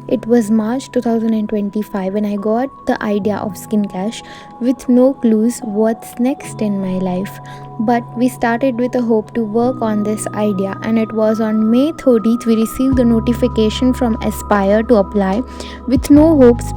It was March 2025 when I got the idea of Skin Cash with no clues what's next in my life. But we started with a hope to work on this idea, and it was on May 30th we received the notification from Aspire to apply with no hopes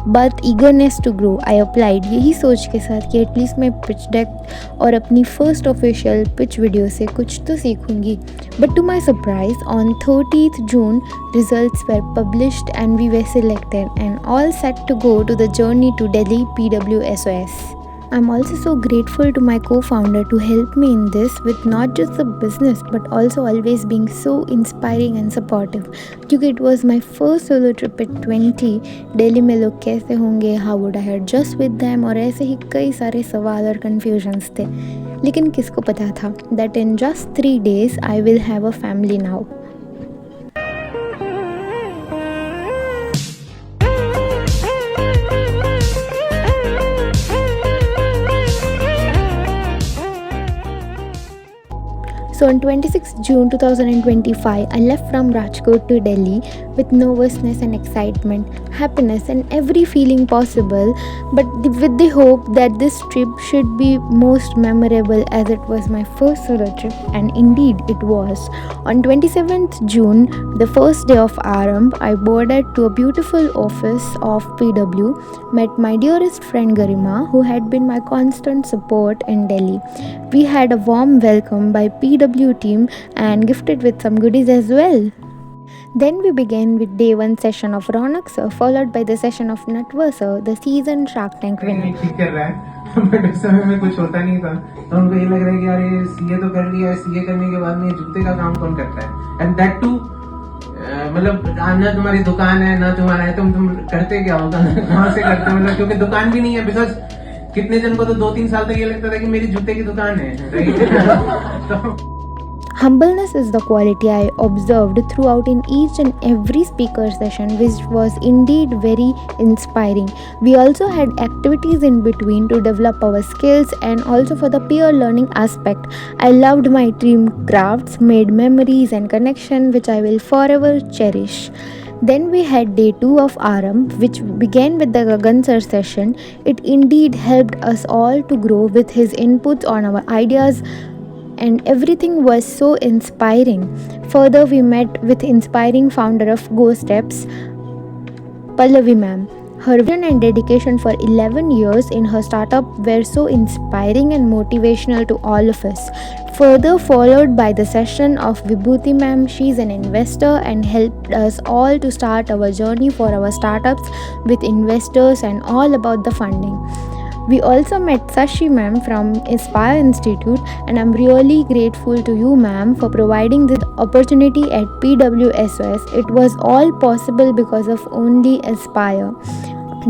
but eagerness to grow. I applied यही सोच के साथ कि at least मैं pitch deck और अपनी first official pitch video से कुछ तो सीखूंगी. But to my surprise, on 30th June, results were published and we were selected and all set to go to the journey to Delhi PWSOS. I'm also so grateful to my co-founder to help me in this with not just the business but also always being so inspiring and supportive. क्योंकि it was my first solo trip at 20. Delhi में लोग कैसे होंगे, how would I adjust with them और ऐसे ही कई सारे सवाल और confusions थे. लेकिन किसको पता था that in just 3 days I will have a family now. So on 26 June 2025, I left from Rajkot to Delhi with nervousness and excitement, happiness and every feeling possible, but with the hope that this trip should be most memorable as it was my first solo trip, and indeed it was. On 27th June, the first day of Aramb, I boarded to a beautiful office of PW, met my dearest friend Garima, who had been my constant support in Delhi. We had a warm welcome by PW team and gifted with some goodies as well. Then we began with day 1 session of Ronak sir, followed by the session of Natwar sir, the seasoned Shark Tank winner. ठीक कर रहा है but उस समय में कुछ होता नहीं था, तो उनको ये लग रहा है कि यार ये सीए तो कर लिया है, सीए करने के बाद में जूते का काम कौन करता है, एंड दैट टू मतलब ना तुम्हारी दुकान है ना तुम्हारा है, तुम करते क्या होगा कहाँ से करते हो, मतलब क्योंकि दुकान भी नहीं है, बिकॉज कितने जन को तो 2-3 साल तक ये लगता था कि मेरी जूते की दुकान है, राइट. तो Humbleness is the quality I observed throughout in each and every speaker session, which was indeed very inspiring. We also had activities in between to develop our skills and also for the peer learning aspect. I loved my team crafts, made memories and connection which I will forever cherish. Then we had day 2 of Aram, which began with the Gagan sir session. It indeed helped us all to grow with his inputs on our ideas, and everything was so inspiring. Further, we met with inspiring founder of Go Steps, Pallavi ma'am. Her vision and dedication for 11 years in her startup were so inspiring and motivational to all of us. Further, followed by the session of Vibhuti ma'am. She's an investor and helped us all to start our journey for our startups with investors and all about the funding. We also met Sashi ma'am from Aspire Institute, and I'm really grateful to you ma'am for providing this opportunity at PWSOS. It was all possible because of only Aspire.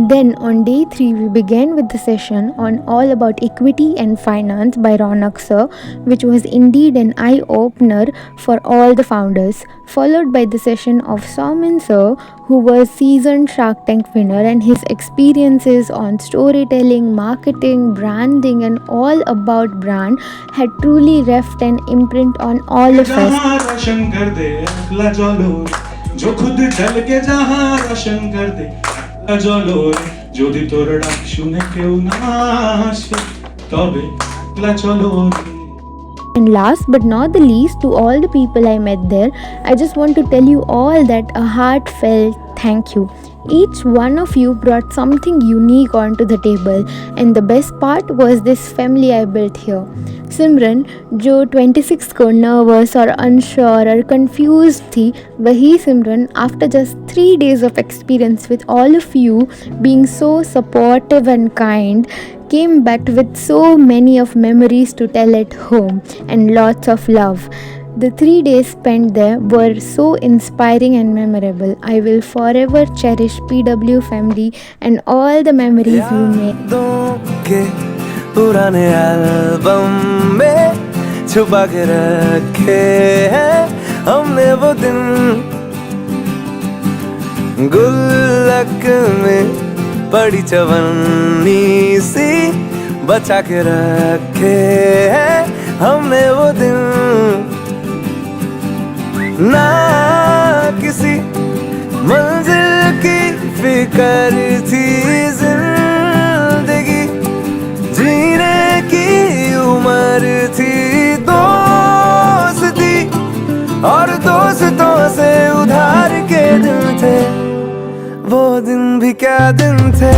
Then on day 3 we began with the session on all about equity and finance by Ronak sir, which was indeed an eye-opener for all the founders, followed by the session of Saumin sir, who was seasoned Shark Tank winner, and his experiences on storytelling, marketing, branding and all about brand had truly left an imprint on all of us. रोशन कर दे अगला चलो जो खुद जल के जहां रोशन कर दे अगला चलो যদি তোর ডাক শুনে কেউ না আসে তবে अगला चलो. And last but not the least, to all the people I met there, I just want to tell you all that a heartfelt thank you. Each one of you brought something unique onto the table, and the best part was this family I built here. सिमरन जो 26 को nervous और unsure और confused थी, वही सिमरन after just 3 days of experience with all of you being so supportive and kind came back with so many of memories to tell at home and lots of love. The 3 days spent there were so inspiring and memorable. I will forever cherish PW family and all the memories we made. के पुराने album में छुपा के रखे हैं हमने वो दिन, गुल्लक में पड़ी चवन्नी सी बचा के रखे हैं हमने वो दिन, ना किसी मंजिल कर थी जिंदगी, जीने की उम्र थी दोस्ती, और दोस्तों से उधार के दिन थे, वो दिन भी क्या दिन थे।